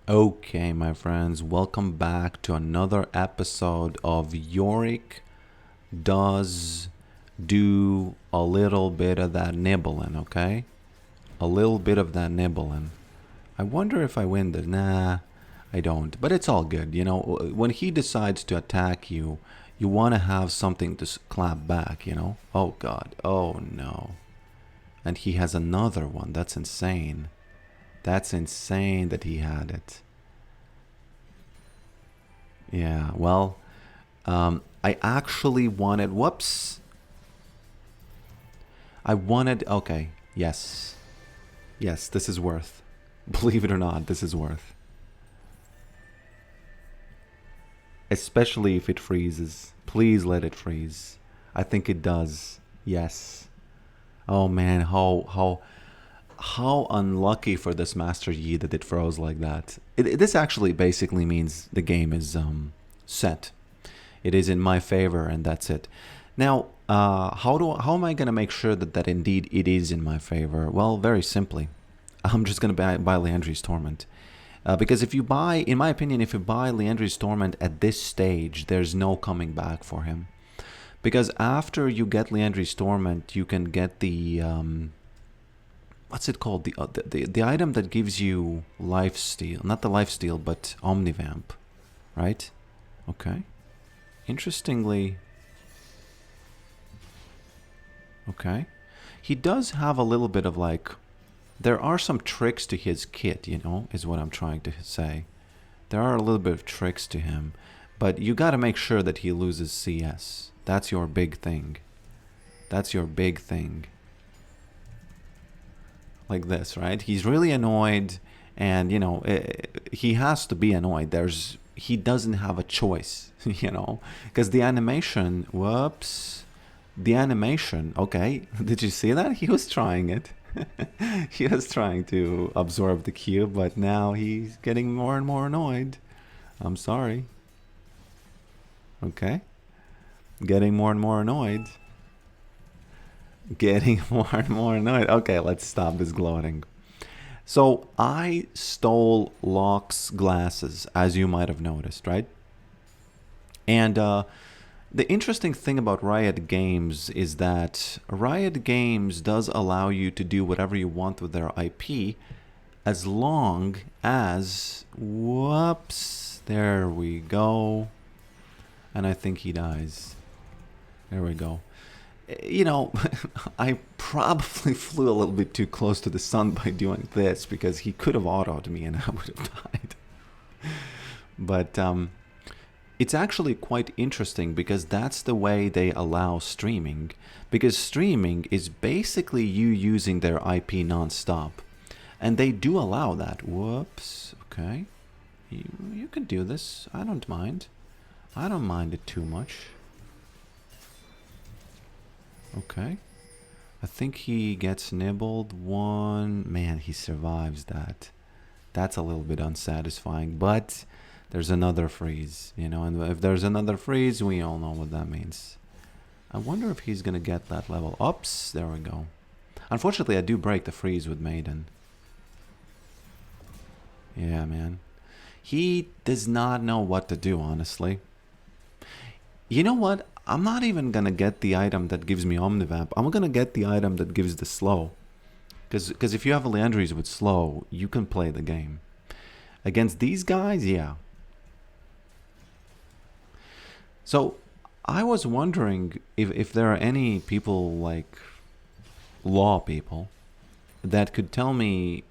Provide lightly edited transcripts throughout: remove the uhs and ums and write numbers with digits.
Okay, my friends, welcome back to another episode of Yorick does do a little bit of that nibbling, okay? A little bit of that nibbling. I wonder if I win the... Nah, I don't. But it's all good, you know? When he decides to attack you, you want to have something to clap back, you know? Oh, God. Oh, no. And he has another one. That's insane. That's insane that he had it. Yeah, well, I actually wanted, whoops. I wanted, okay, yes. Yes, this is worth. Believe it or not, this is worth. Especially if it freezes. Please let it freeze. I think it does. Yes. Oh man, how unlucky for this Master Yi that it froze like that. This actually basically means the game is set. It is in my favor, and that's it. Now, how am I gonna make sure that indeed it is in my favor? Well, very simply, I'm just gonna buy Leandri's Torment. Because if you buy, in my opinion, if you buy Leandri's Torment at this stage, there's no coming back for him. Because after you get Leandri's Torment, you can get the what's it called? The item that gives you life steal, not the life steal, but Omnivamp, right? Okay. Interestingly, okay, he does have a little bit of like, there are some tricks to his kit, you know, is what I'm trying to say. There are a little bit of tricks to him, but you got to make sure that he loses CS. That's your big thing. That's your big thing. Like this, right? He's really annoyed, and you know, he has to be annoyed. He doesn't have a choice, you know, because the animation, whoops, the animation, okay, did you see that? He was trying it. He was trying to absorb the cube, but now he's getting more and more annoyed. I'm sorry. Okay. Getting more and more annoyed. Getting more and more annoyed. Okay, let's stop this gloating. So I stole Locke's glasses, as you might have noticed, right? And the interesting thing about Riot Games is that Riot Games does allow you to do whatever you want with their IP, as long as, whoops, there we go. And I think he dies. There we go. You know, I probably flew a little bit too close to the sun by doing this, because he could have autoed me and I would have died. But it's actually quite interesting, because that's the way they allow streaming. Because streaming is basically you using their IP non-stop. And they do allow that. Whoops. Okay. You can do this. I don't mind. I don't mind it too much. Okay. I think he gets nibbled one. Man, he survives that. That's a little bit unsatisfying, but there's another freeze, you know, and if there's another freeze, we all know what that means. I wonder if he's gonna get that level. Oops, there we go. Unfortunately, I do break the freeze with Maiden. Yeah, man. He does not know what to do, honestly. You know what? I'm not even gonna get the item that gives me Omnivamp. I'm gonna get the item that gives the slow. Because if you have a Leandries with slow, you can play the game. Against these guys, yeah. So, I was wondering if there are any people, like law people, that could tell me,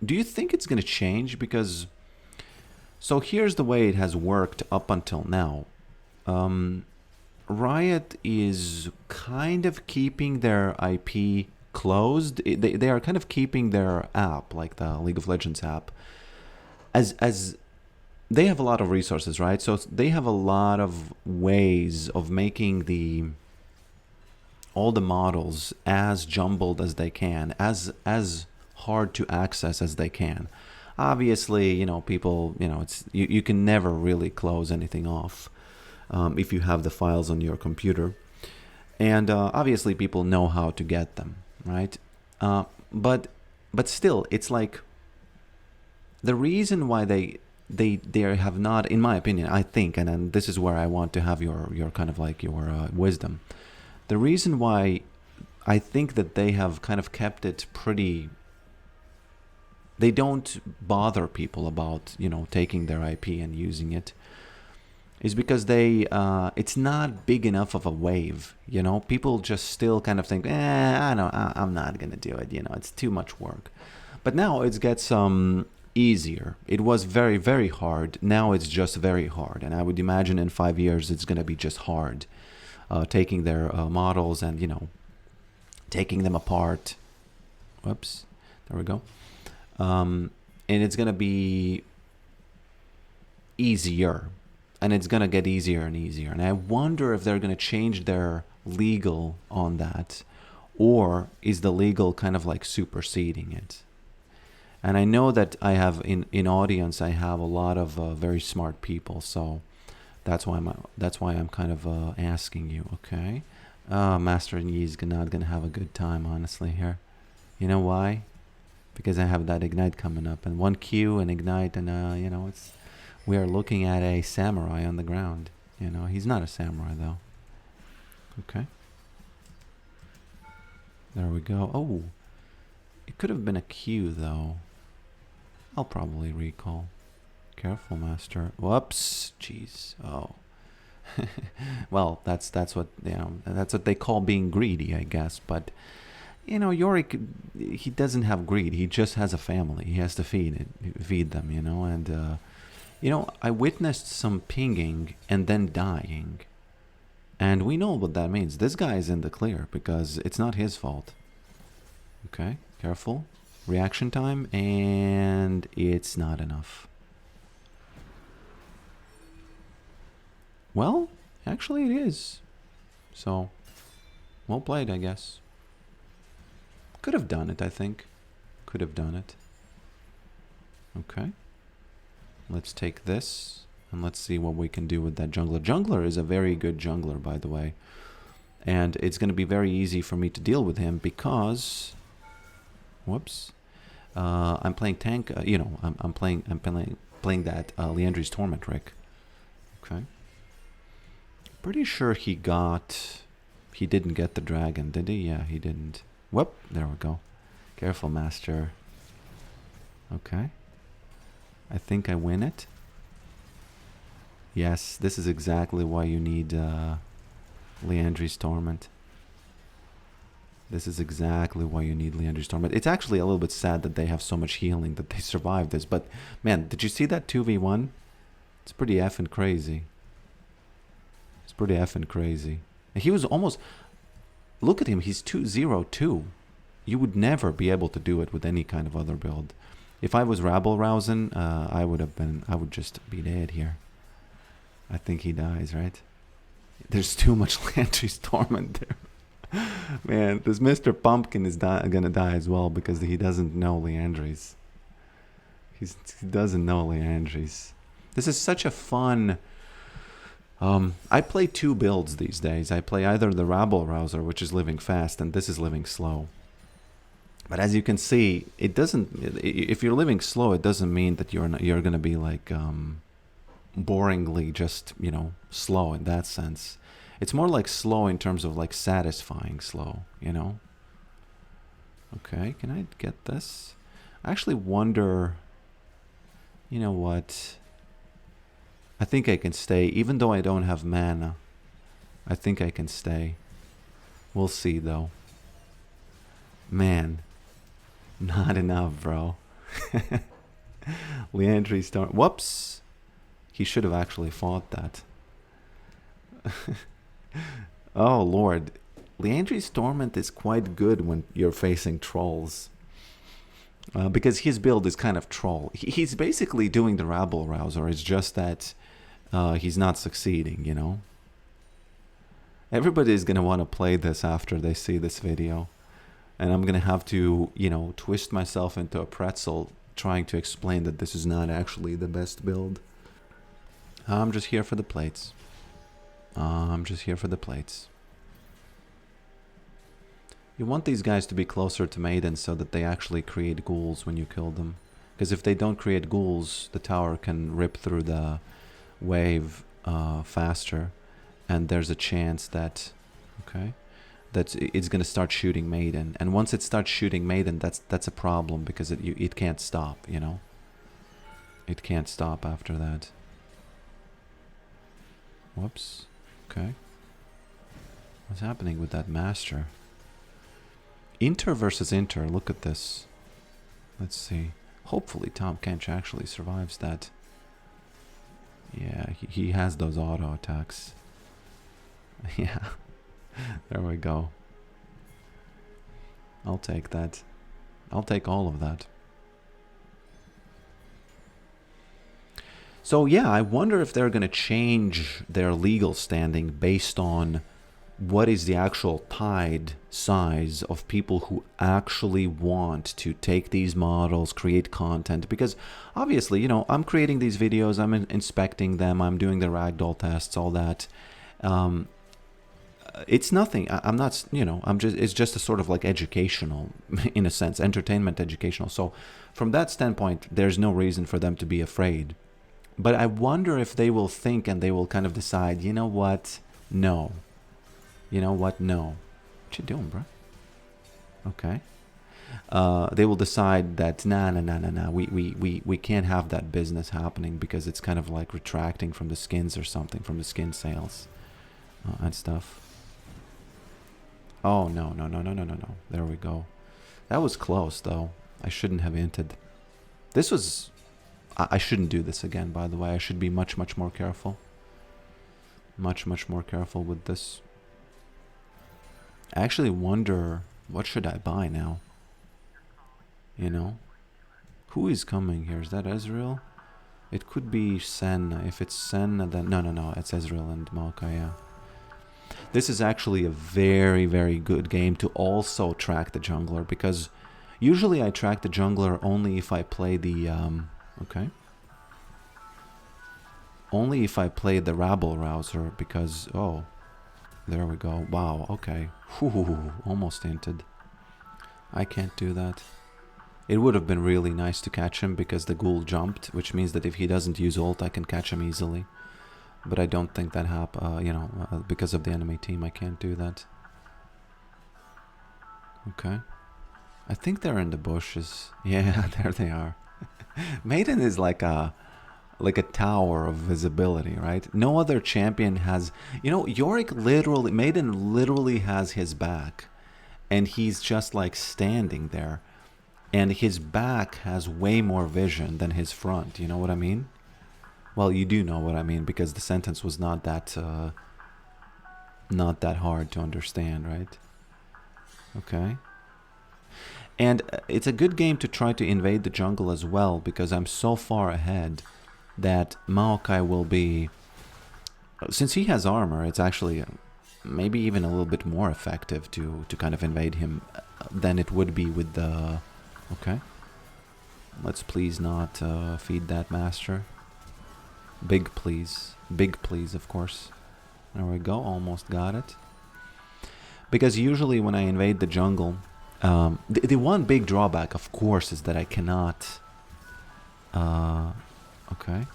do you think it's gonna change? Because, so here's the way it has worked up until now. Riot is kind of keeping their IP closed. They are kind of keeping their app, like the League of Legends app, as they have a lot of resources, right? So they have a lot of ways of making all the models as jumbled as they can, as hard to access as they can. Obviously, you know, people, you know, you can never really close anything off. If you have the files on your computer. And obviously people know how to get them, right? But still, it's like, the reason why they have not, in my opinion, I think, and then this is where I want to have your kind of like your wisdom. The reason why I think that they have kind of kept it pretty. They don't bother people about, you know, taking their IP and using it, is because they it's not big enough of a wave, you know. People just still kind of think, I don't, I'm not gonna do it, you know, it's too much work. But now it gets easier. It was very, very hard. Now it's just very hard, and I would imagine in 5 years it's gonna be just hard, taking their models and, you know, taking them apart. Whoops, there we go. And it's gonna be easier, and it's gonna get easier and easier. And I wonder if they're gonna change their legal on that, or is the legal kind of like superseding it? And I know that I have in audience, I have a lot of very smart people, so that's why I'm kind of asking you. Okay, Master Yi's not gonna have a good time, honestly, here. You know why? Because I have that ignite coming up, and 1Q and ignite, and you know, it's, we are looking at a samurai on the ground. You know, he's not a samurai though. Okay. There we go. Oh, it could have been a Q though. I'll probably recall. Careful, Master. Whoops. Jeez. Oh. Well, that's what, you know, that's what they call being greedy, I guess. But you know, Yorick, he doesn't have greed. He just has a family. He has to feed them, you know. And you know, I witnessed some pinging and then dying, and we know what that means. This guy is in the clear because it's not his fault. Okay, careful. Reaction time, and it's not enough. Well, actually it is. So, well played, I guess. Could have done it, I think. Could have done it. Okay. Let's take this, and let's see what we can do with that jungler. Jungler is a very good jungler, by the way. And it's going to be very easy for me to deal with him because... Whoops. I'm playing tank, you know, I'm playing that Liandry's Torment Rick. Okay. Pretty sure he didn't get the dragon, did he? Yeah, he didn't. Whoop, there we go. Careful, Master. Okay. I think I win it. Yes, this is exactly why you need Liandry's Torment. This is exactly why you need Liandry's Torment. It's actually a little bit sad that they have so much healing that they survived this. But, man, did you see that 2v1? It's pretty effing crazy. It's pretty effing crazy. And he was almost... Look at him, he's 2-0-2. You would never be able to do it with any kind of other build. If I was rabble-rousing, I would just be dead here. I think he dies, right? There's too much Liandry's Torment there. Man, this Mr. Pumpkin is gonna die as well because he doesn't know Liandry's. He doesn't know Liandry's. This is such a fun... I play two builds these days. I play either the Rabble Rouser, which is living fast, and this is living slow. But as you can see, it doesn't... If you're living slow, it doesn't mean that you're gonna be like boringly just, you know, slow in that sense. It's more like slow in terms of like satisfying slow, you know? Okay, can I get this? I actually wonder... You know what? I think I can stay, even though I don't have mana. I think I can stay. We'll see, though. Man. Not enough, bro. Liandry's Torment. Whoops! He should have actually fought that. Oh, Lord. Liandry's Torment is quite good when you're facing trolls. Because his build is kind of troll. He's basically doing the Rabble Rouser. It's just that he's not succeeding, you know? Everybody is going to want to play this after they see this video. And I'm going to have to, you know, twist myself into a pretzel trying to explain that this is not actually the best build. I'm just here for the plates. I'm just here for the plates. You want these guys to be closer to maidens so that they actually create ghouls when you kill them. Because if they don't create ghouls, the tower can rip through the wave faster, and there's a chance that, okay, that it's gonna start shooting Maiden, and once it starts shooting Maiden, that's a problem because it can't stop, you know. It can't stop after that. Whoops. Okay. What's happening with that master? Inter versus Inter. Look at this. Let's see. Hopefully Tom Kench actually survives that. Yeah, he has those auto attacks. Yeah. There we go. I'll take that. I'll take all of that. So yeah, I wonder if they're going to change their legal standing based on what is the actual tide size of people who actually want to take these models, create content. Because obviously, you know, I'm creating these videos, I'm inspecting them, I'm doing the ragdoll tests, all that. It's nothing. I'm not, you know, it's just a sort of like educational, in a sense, entertainment educational. So from that standpoint, there's no reason for them to be afraid. But I wonder if they will think and they will kind of decide, you know what? No. You know what? No. What you doing, bro? Okay. They will decide that nah, we can't have that business happening because it's kind of like retracting from the skins or something, from the skin sales and stuff. Oh no. There we go. That was close though. I shouldn't have hinted. This was. I shouldn't do this again, by the way. I should be much more careful. Much more careful with this. I actually wonder, what should I buy now? You know? Who is coming here? Is that Ezreal? It could be Sen. If it's Sen, then... No. It's Ezreal and Maokai, yeah. This is actually a very good game to also track the jungler, because usually I track the jungler only if I play the... okay. Only if I play the Rabble Rouser, because... Oh. There we go. Wow, okay. Whew, almost hinted. I can't do that. It would have been really nice to catch him because the ghoul jumped, which means that if he doesn't use ult, I can catch him easily. But I don't think that you know, because of the enemy team, I can't do that. Okay. I think they're in the bushes. Yeah, there they are. Maiden is like a tower of visibility, right? No other champion has... You know, Yorick literally... Maiden literally has his back. And he's just like standing there. And his back has way more vision than his front. You know what I mean? Well, you do know what I mean, because the sentence was not that hard to understand, right? Okay. And it's a good game to try to invade the jungle as well, because I'm so far ahead that Maokai will be... Since he has armor, it's actually maybe even a little bit more effective to kind of invade him than it would be with the... Okay. Let's please not feed that master. Big please. Big please, of course. There we go, almost got it. Because usually when I invade the jungle... the one big drawback, of course, is that I cannot... okay.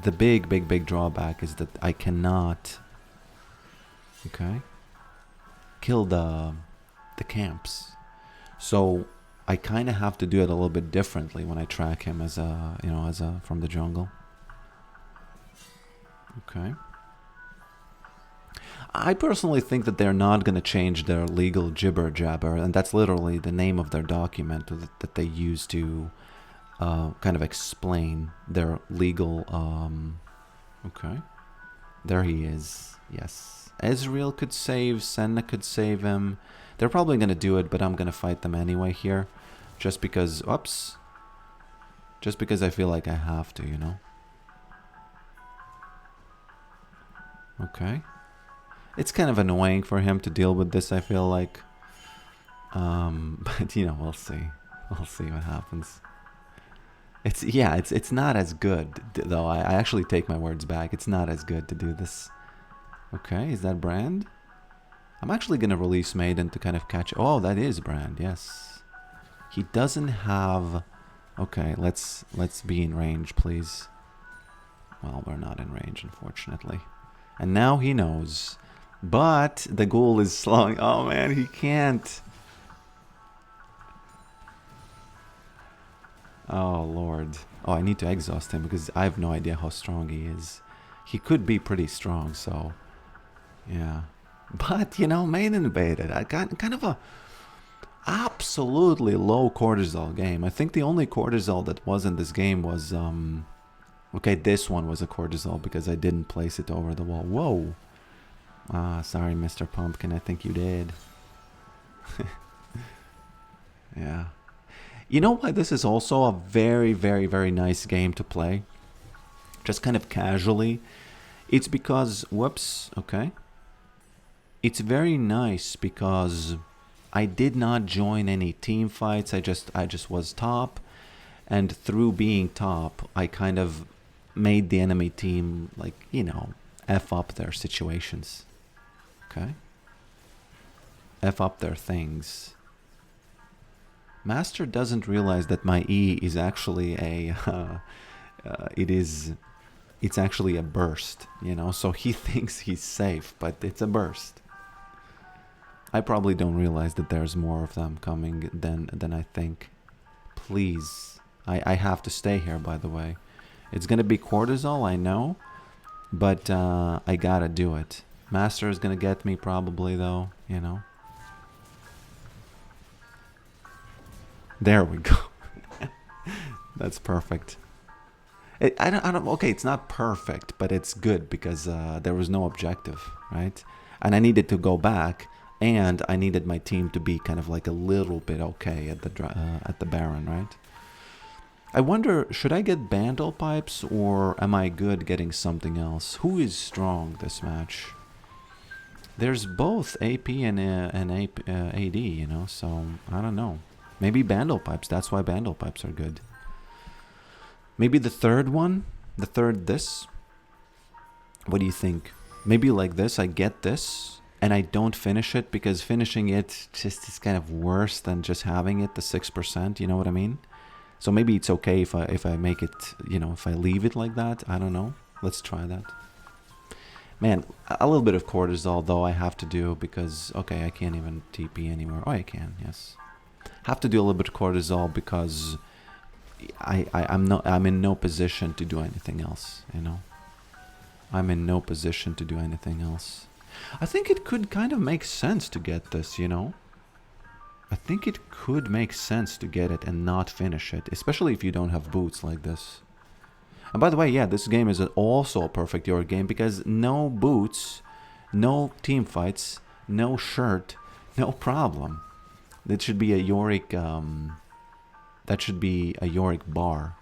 The big drawback is that I cannot... Okay. Kill the camps. So I kind of have to do it a little bit differently when I track him as a, you know, from the jungle. Okay. I personally think that they're not going to change their legal jibber jabber, and that's literally the name of their document that they use to kind of explain their legal... okay. There he is. Yes. Ezreal could save, Senna could save him. They're probably going to do it, but I'm going to fight them anyway here. Just because... Oops. Just because I feel like I have to, you know? Okay. It's kind of annoying for him to deal with this, I feel like. But, you know, we'll see. We'll see what happens. It's not as good, though. I actually take my words back. It's not as good to do this. Okay, is that Brand? I'm actually going to release Maiden to kind of catch... Oh, that is Brand, yes. He doesn't have Okay, let's be in range, please. Well, we're not in range, unfortunately. And now he knows. But the ghoul is slowing. Oh man, he can't. Oh lord. Oh, I need to exhaust him because I have no idea how strong he is. He could be pretty strong, so yeah. But you know, main invaded. I got kind of a absolutely low cortisol game. I think the only cortisol that was in this game was okay, this one was a cortisol because I didn't place it over the wall. Whoa. Ah, sorry, Mr. Pumpkin. I think you did. Yeah. You know why this is also a very, very, very nice game to play? Just kind of casually. It's because, whoops, okay. It's very nice because I did not join any team fights. I just was top, and through being top, I kind of made the enemy team, like, you know, F up their situations. Okay? F up their things. Master doesn't realize that my E is actually a it's actually a burst, you know, so he thinks he's safe, but it's a burst. I probably don't realize that there's more of them coming than I think. Please. I have to stay here, by the way. It's gonna be cortisol, I know, but I gotta do it. Master is gonna get me probably, though, you know. There we go. That's perfect. I don't. Okay, it's not perfect, but it's good because there was no objective, right? And I needed to go back, and I needed my team to be kind of like a little bit okay at the Baron, right? I wonder, should I get Bandle Pipes or am I good getting something else? Who is strong this match? There's both AP and AD, you know, so I don't know. Maybe Bandle Pipes, that's why Bandle Pipes are good. Maybe the third one? The third this? What do you think? Maybe like this, I get this, and I don't finish it because finishing it just is kind of worse than just having it, the 6%, you know what I mean? So maybe it's okay if I make it, you know, if I leave it like that. I don't know. Let's try that. Man, a little bit of cortisol though I have to do because, okay, I can't even TP anywhere. Oh, I can, yes. Have to do a little bit of cortisol because I'm in no position to do anything else, you know. I'm in no position to do anything else. I think it could kind of make sense to get this, you know. I think it could make sense to get it and not finish it, especially if you don't have boots like this. And by the way, yeah, this game is also a perfect Yorick game because no boots, no team fights, no shirt, no problem. It should be a Yorick, that should be a Yorick bar.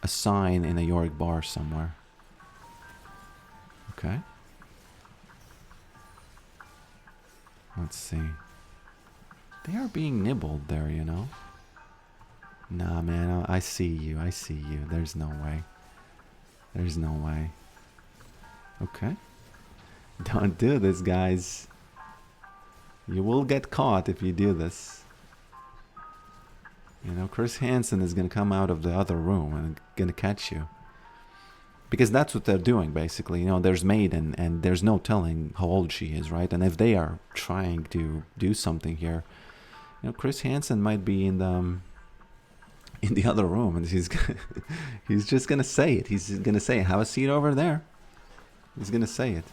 A sign in a Yorick bar somewhere. Okay. Let's see. They are being nibbled there, you know. Nah, man, I see you. I see you. There's no way. There's no way. Okay. Don't do this, guys. You will get caught if you do this. You know, Chris Hansen is going to come out of the other room and going to catch you. Because that's what they're doing, basically. You know, there's Maiden, and there's no telling how old she is, right? And if they are trying to do something here, you know, Chris Hansen might be in the other room, and he's just gonna say it. He's gonna say, "Have a seat over there." He's gonna say it.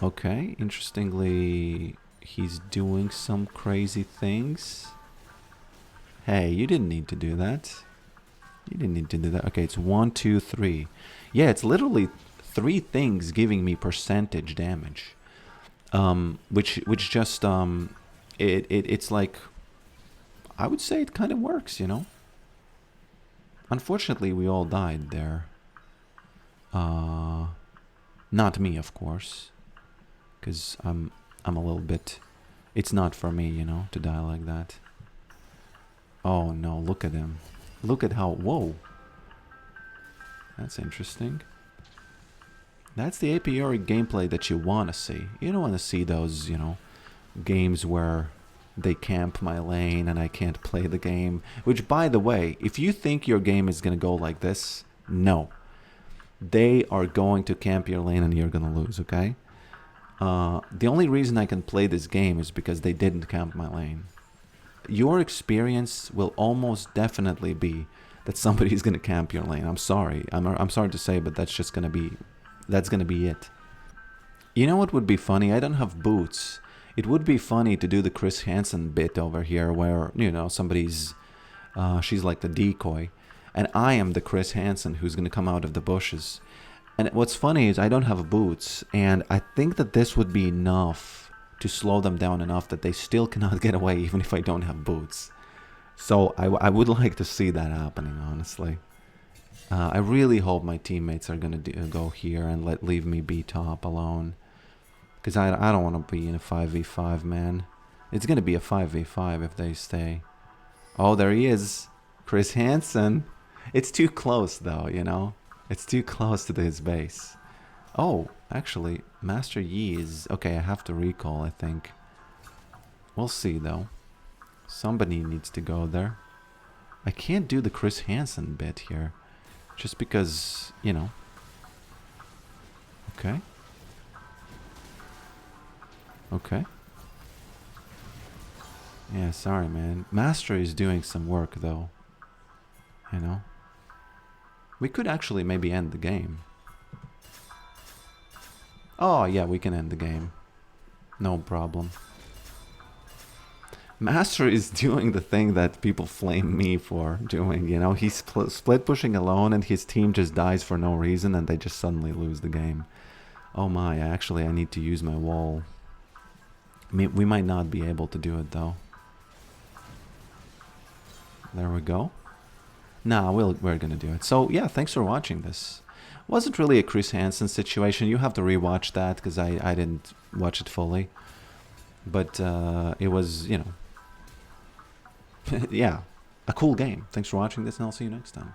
Okay, interestingly, he's doing some crazy things. Hey, you didn't need to do that. You didn't need to do that. Okay, it's 1, 2, 3. Yeah, it's literally 3 things giving me percentage damage. Which just it's like, I would say it kind of works, you know. Unfortunately, we all died there. Not me, of course, because I'm a little bit. It's not for me, you know, to die like that. Oh no! Look at him. Look at how. Whoa. That's interesting. That's the a priori gameplay that you want to see. You don't want to see those, you know, games where they camp my lane and I can't play the game. Which, by the way, if you think your game is going to go like this, no. They are going to camp your lane and you're going to lose, okay? The only reason I can play this game is because they didn't camp my lane. Your experience will almost definitely be that somebody's going to camp your lane. I'm sorry. I'm sorry to say, but that's just going to be... That's going to be it. You know what would be funny? I don't have boots. It would be funny to do the Chris Hansen bit over here where, you know, somebody's... she's like the decoy. And I am the Chris Hansen who's going to come out of the bushes. And what's funny is I don't have boots. And I think that this would be enough to slow them down enough that they still cannot get away even if I don't have boots. So I would like to see that happening, honestly. I really hope my teammates are going to go here and leave me be top alone. Because I don't want to be in a 5v5, man. It's going to be a 5v5 if they stay. Oh, there he is. Chris Hansen. It's too close, though, you know? It's too close to his base. Oh, actually, Master Yi is... Okay, I have to recall, I think. We'll see, though. Somebody needs to go there. I can't do the Chris Hansen bit here. Just because, you know. Okay. Okay. Yeah, sorry, man. Master is doing some work, though. You know. We could actually maybe end the game. Oh, yeah, we can end the game. No problem. Master is doing the thing that people flame me for doing, you know? He's split pushing alone and his team just dies for no reason and they just suddenly lose the game. Oh my, actually I need to use my wall. We might not be able to do it though. There we go. Nah, we're gonna do it. So yeah, thanks for watching this. Wasn't really a Chris Hansen situation. You have to rewatch that because I didn't watch it fully. But it was, you know, yeah, a cool game. Thanks for watching this and I'll see you next time.